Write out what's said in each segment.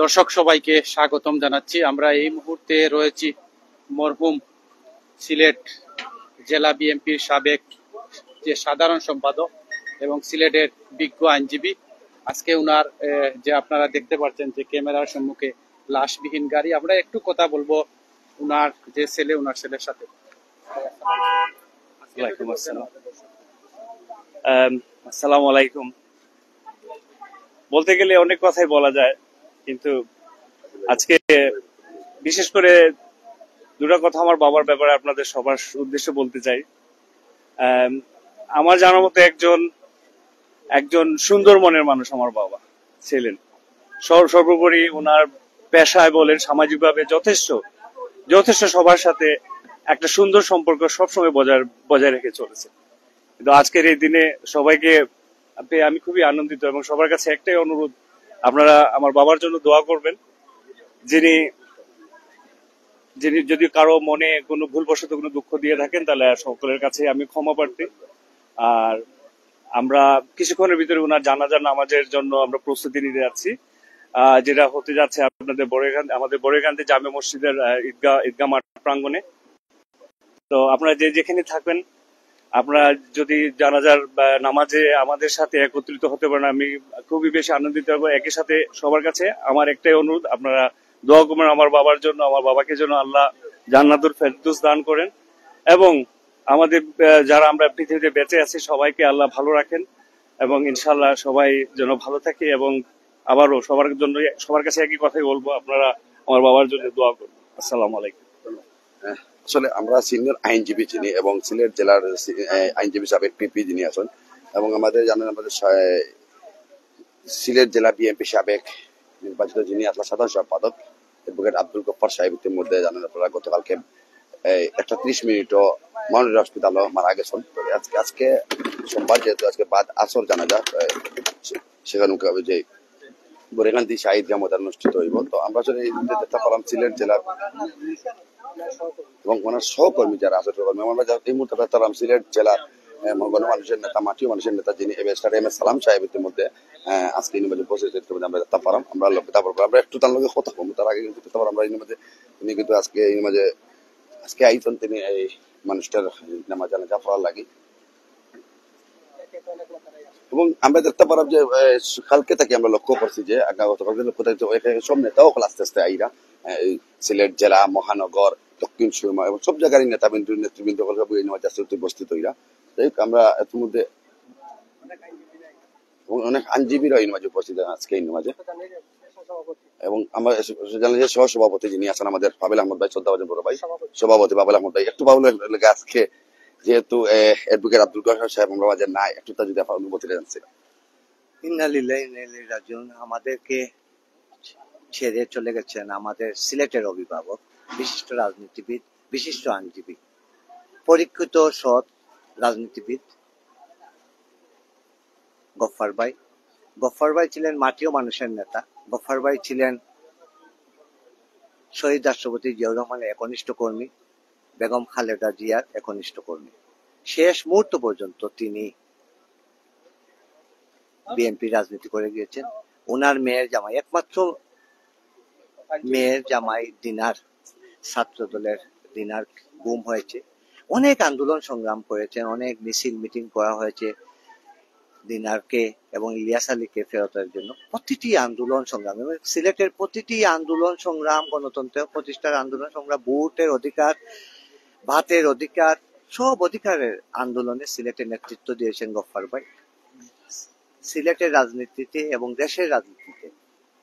দর্শক সবাইকে স্বাগতম জানাচ্ছি। আমরা এই মুহূর্তে রয়েছি মরহুম সিলেট জেলা বিএনপির সাবেক যে সাধারণ সম্পাদক এবং সিলেটের বিজ্ঞ আইনজীবী। আজকে উনার যে আপনারা দেখতে পাচ্ছেন যে ক্যামেরার সম্মুখে লাশবিহীন গাড়ি, আমরা একটু কথা বলবো উনার যে ছেলে, উনার ছেলের সাথে। আসসালামু আলাইকুম। বলতে গেলে অনেক কথাই বলা যায়, কিন্তু আজকে বিশেষ করে দুটো কথা আমার বাবার ব্যাপারে আপনাদের সবার উদ্দেশ্যে বলতে চাই। আমার জানার মতো একজন সুন্দর মনের মানুষ আমার বাবা ছিলেন। সর্বোপরি ওনার পেশায় বলেন, সামাজিকভাবে যথেষ্ট সবার সাথে একটা সুন্দর সম্পর্ক সবসময় বজায় রেখে চলেছে। কিন্তু আজকের এই দিনে সবাইকে আমি খুবই আনন্দিত এবং সবার কাছে একটাই অনুরোধ, আপনারা আমার বাবার জন্য দোয়া করবেন। যিনি যদি কারো মনে কোনো ভুলবশত কোনো দুঃখ দিয়ে থাকেন, তাহলে সকলের কাছে আমি ক্ষমা প্রার্থী। আর আমরা কিছুক্ষণের ভিতরে ওনার জানাজার নামাজের জন্য আমরা প্রস্তুতি নিতে যাচ্ছি, যেটা হতে যাচ্ছে আমাদের বড়ইকান্দি জামে মসজিদের ঈদগাহ মাঠ প্রাঙ্গণে। তো আপনারা যেখানে থাকবেন, আপনারা যদি জানাজার নামাজে আমাদের সাথে একত্রিত হতে পারেন, আমি খুবই বেশি আনন্দিত হব। একই সাথে সবার কাছে আমার একটাই অনুরোধ, আপনারা দোয়া করবেন আমার বাবার জন্য, আমার বাবাকে যেন আল্লাহ জান্নাতুল ফেরদৌস দান করেন, এবং আমাদের যারা আমরা পৃথিবীতে বেঁচে আছি সবাইকে আল্লাহ ভালো রাখেন, এবং ইনশাআল্লাহ সবাই যেন ভালো থাকে। এবং আবারও সবার কাছে একই কথাই বলবো, আপনারা আমার বাবার জন্য দোয়া করবেন। আসসালামু আলাইকুম। আসলে আমরা সিনিয়র আইনজীবী যিনি এবং সিলেট জেলার আইনজীবী সাবেক পিপি যিনি আছেন, এবং আমাদের জানেন আমাদের সিলেট জেলা বিএনপি সাবেক নির্বাচিত যিনি আসলে সাধারণ সম্পাদক অ্যাডভোকেট আব্দুল গফফার সাহেব ইতিমধ্যে জানেন আপনারা গতকালকে 1:30 মনোরী হসপিটালে মারা গেছেন। আজকে সোমবার, যেহেতু আজকে বাদ আসর জানাজা, সেখানে যে বড়ইকান্দি শাহিদ জামাত অনুষ্ঠিত হইব। তো আমরা আসলে এই মুহূর্তে দেখতে পেলাম সিলেট জেলার এবং ওনার সহকর্মী যারা আছে, আমরা এই মুহূর্তে দেখতে পেলাম সিলেট জেলার গণমানুষের নেতা, মাটিও মানুষের নেতা যিনি এম এস সালাম সাহেব ইতিমধ্যে আজকে ইউনিভার্সিটি উপস্থিত আমরা দেখতে পারাম। আমরা একটু তার লগে কথা বলবো, তার আগে কিন্তু দেখতে পারাম আমরা ইউনিভার্সিটি তিনি কিন্তু আজকে আইছেন, তিনি এই মানুষটার নামাজ জানাজা পড়ার লাগি। এবং আমরা দেখতে পারাম যে কালকে থেকে আমরা লক্ষ্য করছি যে সব নেতাও আস্তে আস্তে আইরা সিলেট জেলা, মহানগর, দক্ষিণ সুরমা এবং সব জায়গার নেতৃবৃন্দ উপস্থিত হইরা। আমরা এর মধ্যে অনেক আইনজীবীরা এই নামাজে উপস্থিত আজকে এই নামাজে, এবং আমরা সহ সভাপতি যিনি আছেন আমাদের পাবেল আহমদ ভাই, শ্রদ্ধাভাজন বড় ভাই সভাপতি পাবেল আহমদ ভাই, একটু পাবেল আজকে যেহেতু অ্যাডভোকেট আব্দুল গফফার সাহেব আমরা মাঝে নাই, একটু তা যদি আপনার অনুভূতিটা জানছি। ইন্না লিল্লাহি ওয়া ইন্না ইলাইহি রাজিউন। আমাদেরকে ছেড়ে চলে গেছেন আমাদের সিলেটের অভিভাবক, বিশিষ্ট রাজনীতিবিদ, বিশিষ্ট আইনজীবী, পরীক্ষিত সৎ রাজনীতিবিদ গফফার ভাই। গফফার ভাই ছিলেন মাটিও মানুষের নেতা। গফফার ভাই ছিলেন শহীদ রাষ্ট্রপতি জিয়াউর রহমানের একনিষ্ঠ কর্মী, বেগম খালেদা জিয়ার একনিষ্ঠ কর্মী। শেষ মুহূর্ত পর্যন্ত তিনি বিএনপি রাজনীতি করে গিয়েছেন। ওনার মেয়ের জামাই, একমাত্র মেয়ের জামাই দিনার, ছাত্র দলের দিনার গুম হয়েছে। অনেক আন্দোলন সংগ্রাম করেছেন, অনেক মিছিল মিটিং করা হয়েছে দিনারকে এবং ইলিয়াস আলীকে ফেরতের জন্য। প্রতিটি আন্দোলন সংগ্রাম এবং সিলেটের প্রতিটি আন্দোলন সংগ্রাম, গণতন্ত্র প্রতিষ্ঠার আন্দোলন সংগ্রাম, ভোটের অধিকার, ভাতের অধিকার, সব অধিকারের আন্দোলনে সিলেটের নেতৃত্ব দিয়েছেন গফফার ভাই। সিলেটের রাজনীতিতে এবং দেশের রাজনীতিতে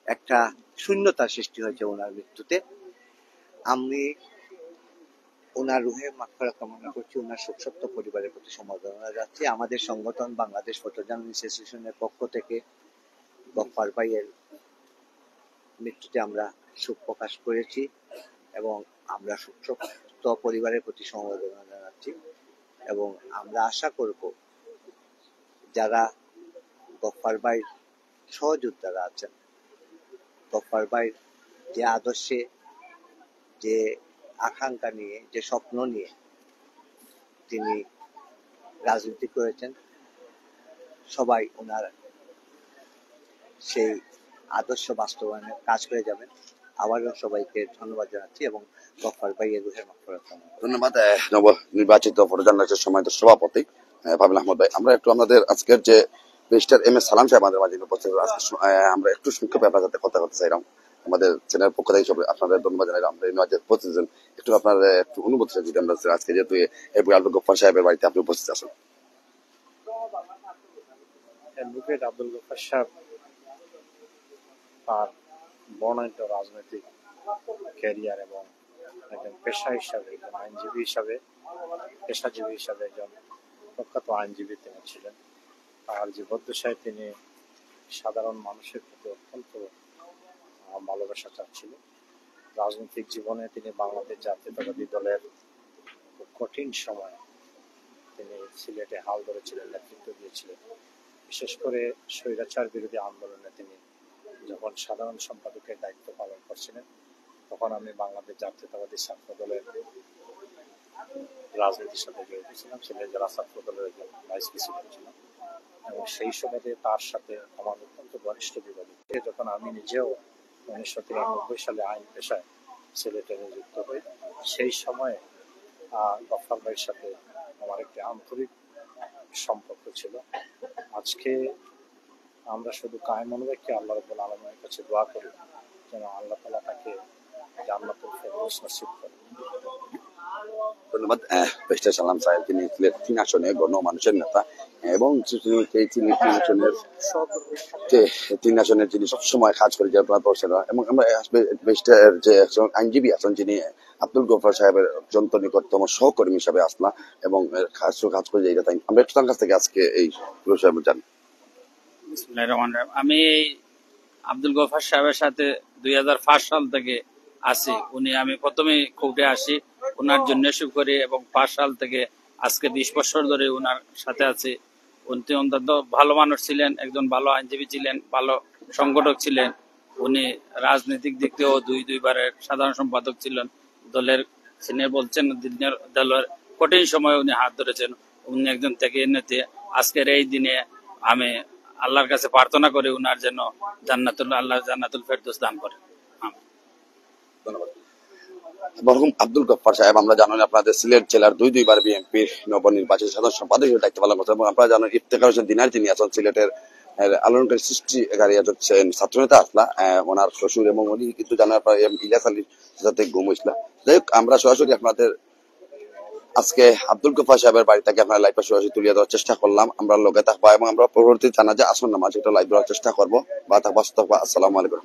একটা শূন্যতার সৃষ্টি হয়েছে ওনার মৃত্যুতে। আমি ওনার রুহে মাগফিরাত কামনা করছি, ওনার শোকসপ্ত পরিবারের প্রতি সমবেদনা যাচ্ছি। আমাদের সংগঠন বাংলাদেশ ফটো জার্নালিস্ট অ্যাসোসিয়েশনের পক্ষ থেকে গফফার ভাইয়ের মৃত্যুতে আমরা শোক প্রকাশ করেছি এবং আমরা শোকসপ্ত পরিবারের প্রতি সমবেদনা জানাচ্ছি, এবং আমরা আশা করব যারা গফফার ভাইয়ের সহযোদ্ধারা আছেন, গফফার ভাইয়ের যে আদর্শে, যে আকাঙ্ক্ষা নিয়ে, যে স্বপ্ন নিয়ে তিনি রাজনীতি করেছেন, সবাই ওনার সেই আদর্শ বাস্তবায়নের কাজ করে যাবেন। আবারও সবাইকে ধন্যবাদ জানাচ্ছি এবং গফফার ভাইয়ের রুহের মাগফিরাত কামনা করছি। ধন্যবাদ নব নির্বাচিত ফরজান রাজ্যের সময় সভাপতি পাবিল আহমদ ভাই। আমরা একটু আমাদের আজকের যে মিস্টার এম এস সালাম সাহেব আমাদের মাঝে উপস্থিত আমরা একটু সংক্ষেপে আপনার সাথে কথা বলতে চাইলাম। আমাদের চ্যানেলের পক্ষ থেকে সবাই আপনাদের ধন্যবাদ জানাই। আমরা এই নয় প্রতিদিন একটু আপনার একটু অনুভূতি যদি আমরা আজকে যেহেতু আব্দুল গফফার সাহেবের বাড়িতে আপনি উপস্থিত আছেন। অ্যাডভোকেট আব্দুল গফফার সাহেব তার বর্ণাঢ্য রাজনৈতিক ক্যারিয়ার এবং একজন পেশা হিসাবে, একজন আইনজীবী হিসাবে, পেশাজীবী হিসাবে একজন প্রখ্যাত আইনজীবী তিনি ছিলেন। তার জীবদ্দশায় তিনি সাধারণ মানুষের প্রতি অত্যন্ত ভালোবাসা চাচ্ছিলেন। রাজনৈতিক জীবনে তিনি বাংলাদেশ জাতীয়তাবাদী দলের খুব কঠিন সময়ে তিনি সিলেটে হাল ধরেছিলেন, নেতৃত্ব দিয়েছিলেন। বিশেষ করে স্বৈরাচার বিরোধী আন্দোলনে তিনি যখন সাধারণ সম্পাদকের দায়িত্ব পালন করছিলেন, তখন আমি বাংলাদেশ জাতীয়তাবাদী ছাত্র দলের রাজনীতির সাথে জড়িত ছিলাম, সিলেট জেলা ছাত্র দলের একজন ভাইস প্রেসিডেন্ট ছিলাম এবং সেই সময়ে তার সাথে আমার অত্যন্ত ঘনিষ্ঠ বিবাদী। যখন আমি নিজেও 1993 সালে আইন পেশায় সিলেটে নিযুক্ত হই, সেই সময়ে গফফার ভাইয়ের সাথে আমার একটি আন্তরিক সম্পর্ক ছিল। আজকে আমরা শুধু কায়েম অনুযায়ী আল্লাহ রাব্বুল আলামিনের কাছে দোয়া করি যেন আল্লাহ তাআলা তাকে জান্নাতুল ফেরদৌস নসিব করেন। ধন্যবাদ মিস্টার সালাম সাহেব। তিনি সিলেট 3 আসনে গণমানুষের নেতা এবং এই 3 আসনের যিনি সবসময় কাজ করে যাওয়ার পড়ছেন এবং আমরা মিস্টার যে একজন আইনজীবী আছেন যিনি আব্দুল গফফার সাহেবের অত্যন্ত নিকটতম সহকর্মী হিসাবে আসলা এবং কাজ করে যাই তাই আমরা একটু তার কাছ থেকে আজকে এই পুরো সাহেব জানি। বিসমিল্লাহির রহমানির রহিম। আমি আব্দুল গফফার সাহেবের সাথে 2005 সাল থেকে আছি। আমি প্রথমে কোর্টে আসি, ওনার জন্য করি এবং 5 সাল থেকে আজকে 20 বছর ধরে ওনার সাথে আছি। উনি অন্তত ভালো মানুষ ছিলেন, একজন ভালো আইনজীবী ছিলেন, ভালো সংগঠক ছিলেন। উনি রাজনৈতিক দিক থেকেও দুইবারের সাধারণ সম্পাদক ছিলেন দলের। সিনিয়র বলছেন দলের কঠিন সময় উনি হাত ধরেছেন। উনি একজন থেকে নেতা। আজকের এই দিনে আমি আল্লাহর কাছে প্রার্থনা করি উনার যেন জান্নাতুল ফেরদৌস দান করে। ধন্যবাদ। মরহুম আব্দুল গফফার সাহেব আমরা জানেন আপনাদের সিলেট জেলার দুইবার বিএনপির নবনির্বাচিত সাধারণ সম্পাদক হিসেবে দায়িত্ব পালন করছেন এবং আপনারা জানেন ইফতেখার হোসেন দিনার যিনি আছেন সিলেটের আলোড়নকারী সৃষ্টিকারী হচ্ছেন ছাত্রনেতা আসলা ওনার শ্বশুর এবং উনি কিন্তু জানেন আপনার ইলিয়াস আলীর সাথে গুম হয়েছিল। যাই হোক আমরা সরাসরি আপনাদের আজকে আব্দুল গফফার সাহেবের বাড়ি থেকে আপনার লাইভে সরাসরি তুলিয়ে দেওয়ার চেষ্টা করলাম। আমরা লগে থাকবো এবং আমরা পরবর্তী জানাজা আসন নামাজ এটা লাইভ দেওয়ার চেষ্টা করবো। বা থাকবো। আসসালামু আলাইকুম।